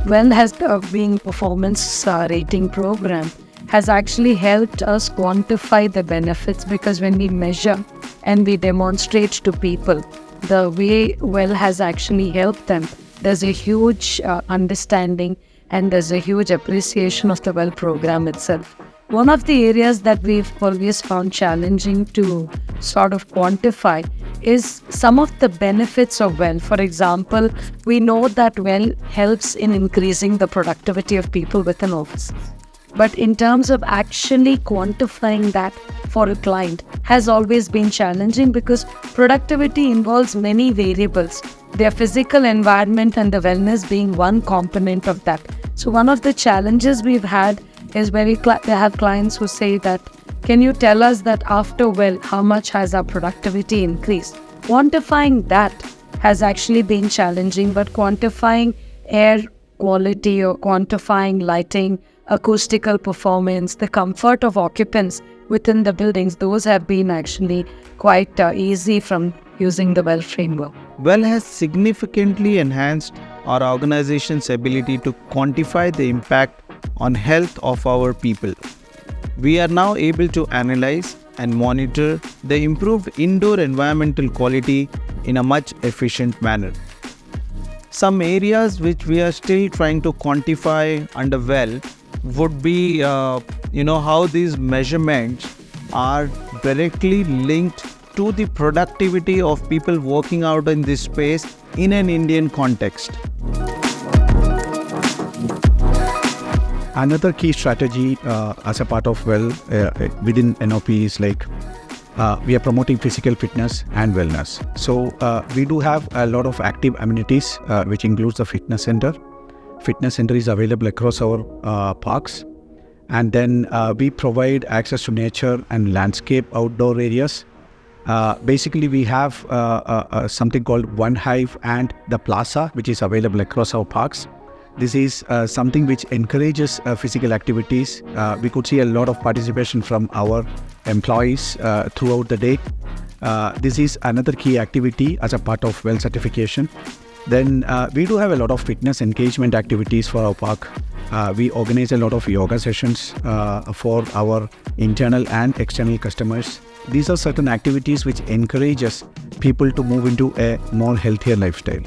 Well has being performance rating program has actually helped us quantify the benefits, because when we measure and we demonstrate to people the way well has actually helped them, there's a huge understanding and there's a huge appreciation of the well program itself. One of the areas that we've always found challenging to sort of quantify is some of the benefits of well. For example, we know that well helps in increasing the productivity of people within offices. But in terms of actually quantifying that for a client has always been challenging, because productivity involves many variables, their physical environment and the wellness being one component of that. So one of the challenges we've had is where we have clients who say that, can you tell us that after well, how much has our productivity increased? Quantifying that has actually been challenging, but quantifying air quality or quantifying lighting, acoustical performance, the comfort of occupants within the buildings, those have been actually quite easy from using the well framework. Well has significantly enhanced our organization's ability to quantify the impact on health of our people. We are now able to analyze and monitor the improved indoor environmental quality in a much efficient manner. Some areas which we are still trying to quantify under well would be, how these measurements are directly linked to the productivity of people working out in this space in an Indian context. Another key strategy as a part of well within NOP is we are promoting physical fitness and wellness. So we do have a lot of active amenities, which includes the fitness center. Fitness center is available across our parks. And then we provide access to nature and landscape outdoor areas. Basically, we have something called One Hive and the Plaza, which is available across our parks. This is something which encourages physical activities. We could see a lot of participation from our employees throughout the day. This is another key activity as a part of well certification. Then we do have a lot of fitness engagement activities for our park. We organize a lot of yoga sessions for our internal and external customers. These are certain activities which encourages people to move into a more healthier lifestyle.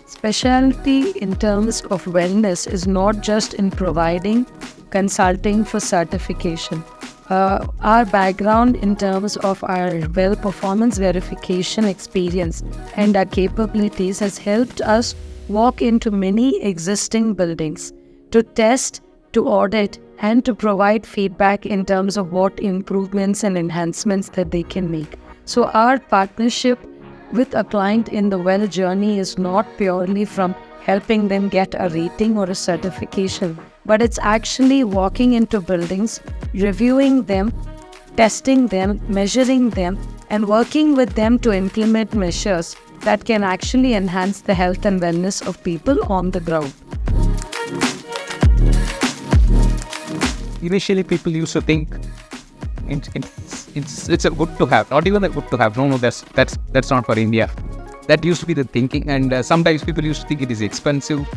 Specialty in terms of wellness is not just in providing consulting for certification. Our background in terms of our well performance verification experience and our capabilities has helped us walk into many existing buildings to test, to audit, and to provide feedback in terms of what improvements and enhancements that they can make. So our partnership with a client in the well journey is not purely from helping them get a rating or a certification, but it's actually walking into buildings, reviewing them, testing them, measuring them, and working with them to implement measures that can actually enhance the health and wellness of people on the ground. Initially, people used to think it's a good to have, not even a good to have. No, that's not for India. That used to be the thinking, and sometimes people used to think it is expensive.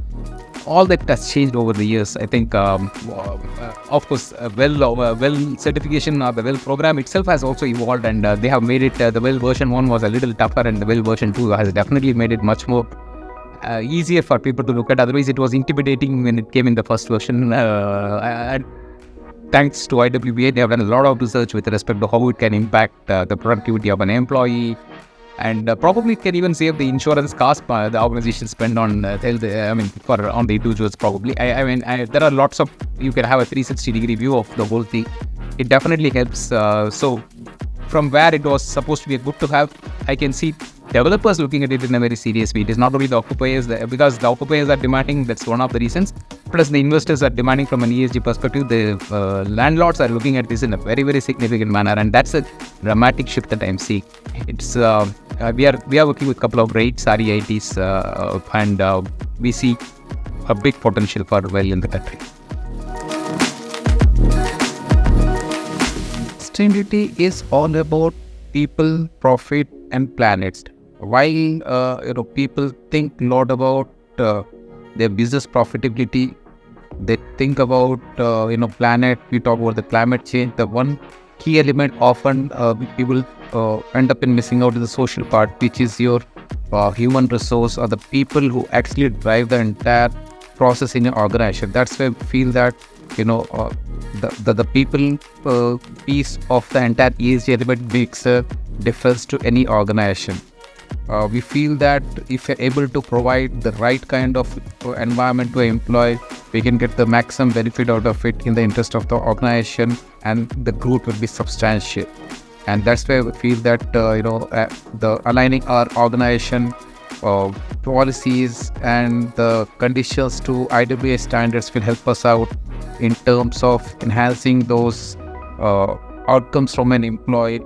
All that has changed over the years. I think, of course, well certification or the well program itself has also evolved, and they have made it. The well version 1 was a little tougher, and the well version 2 has definitely made it much more easier for people to look at. Otherwise, it was intimidating when it came in the first version. Thanks to IWBA, they have done a lot of research with respect to how it can impact the productivity of an employee, and probably can even save the insurance cost the organization spend on health. On the individuals probably. There are lots of, you can have a 360-degree view of the whole thing. it definitely helps. So from where it was supposed to be a good to have, I can see developers looking at it in a very serious way. It is not only the occupiers, because the occupiers are demanding, that's one of the reasons. Plus the investors are demanding from an ESG perspective. The landlords are looking at this in a very, very significant manner. And that's a dramatic shift that I'm seeing. It's we are working with a couple of REITs, REITs, and we see a big potential for well in the country. Sustainability is all about people, profit, and planets. While people think a lot about their business profitability, they think about planet. We talk about the climate change. The one key element often people end up in missing out is the social part, which is your human resource or the people who actually drive the entire process in your organization. That's why I feel that the people piece of the entire ESG element makes a difference to any organization. We feel that if you're able to provide the right kind of environment to employ, we can get the maximum benefit out of it in the interest of the organization, and the growth will be substantial. And that's why we feel that the aligning our organization policies and the conditions to IWA standards will help us out in terms of enhancing those outcomes from an employee,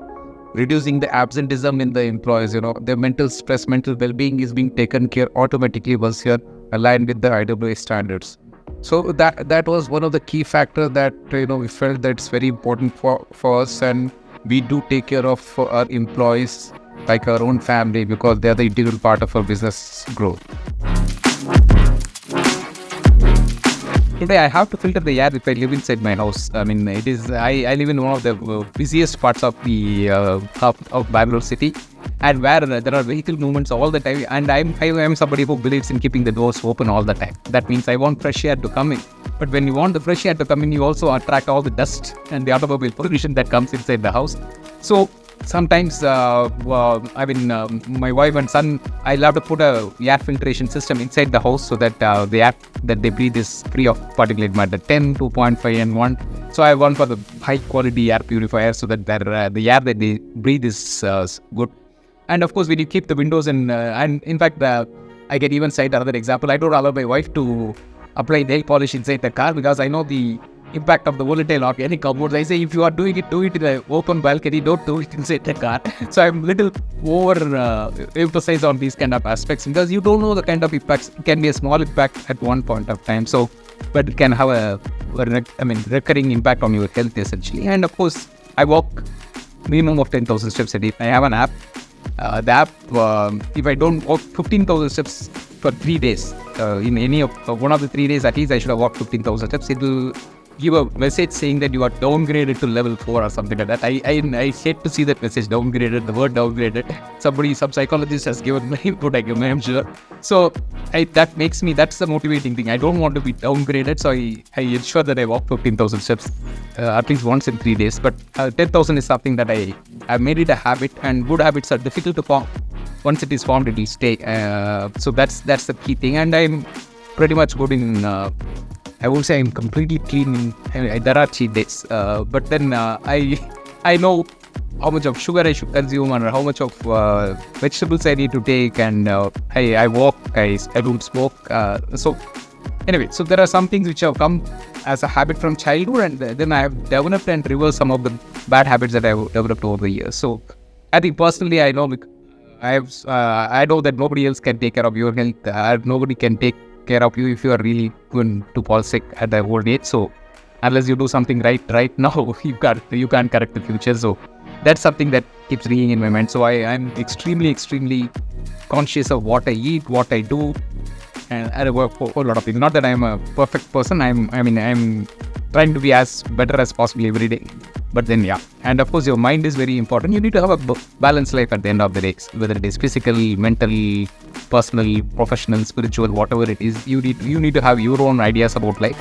reducing the absenteeism in the employees. Their mental stress, mental well-being is being taken care automatically once you're aligned with the IWA standards. So that was one of the key factors that we felt that it's very important for us, and we do take care of our employees like our own family, because they are the integral part of our business growth. Today I have to filter the air if I live inside my house. I mean, it is I live in one of the busiest parts of the of Bangalore city, and where there are vehicle movements all the time. And I am somebody who believes in keeping the doors open all the time. That means I want fresh air to come in. But when you want the fresh air to come in, you also attract all the dust and the automobile pollution that comes inside the house. So sometimes, my wife and son, I love to put a air filtration system inside the house so that the air that they breathe is free of particulate matter, 10, 2.5 and 1. So I want for the high quality air purifier so that the air that they breathe is good. And of course, when you keep the windows and in fact, I can even cite another example. I don't allow my wife to apply nail polish inside the car because I know the impact of the volatile organic compounds. I say, if you are doing it, do it in an open balcony, don't do it inside the car. So I'm little over emphasize on these kind of aspects, because you don't know the kind of impacts. It can be a small impact at one point of time, but it can have a recurring impact on your health essentially. And of course, I walk minimum of 10,000 steps a day. I have an app. The app, if I don't walk 15,000 steps for 3 days, in any of one of the 3 days at least, I should have walked 15,000 steps. It will give a message saying that you are downgraded to level 4 or something like that. I hate to see that message, downgraded, the word downgraded. Some psychologist has given me input, I'm sure. So that's the motivating thing. I don't want to be downgraded, so I ensure that I walk 15,000 steps at least once in 3 days. But 10,000 is something that I made it a habit, and good habits are difficult to form. Once it is formed, it will stay. So that's the key thing. And I'm pretty much good in I won't say I'm completely clean. There are cheat days, but then I know how much of sugar I should consume and how much of vegetables I need to take, and I walk, I don't smoke. So anyway, so there are some things which have come as a habit from childhood, and then I have developed and reversed some of the bad habits that I have developed over the years. So I think personally, I know I know that nobody else can take care of your health. Nobody can take care of you if you are really going to fall sick at the old age. So unless you do something right now, you can't correct the future. So that's something that keeps ringing in my mind. So I'm extremely conscious of what I eat, what I do, and I work for a whole lot of things. Not that I'm a perfect person. I'm trying to be as better as possible every day. But then, yeah. And of course, your mind is very important. You need to have a balanced life at the end of the day, whether it is physical, mental, personal, professional, spiritual, whatever it is. You need to have your own ideas about life.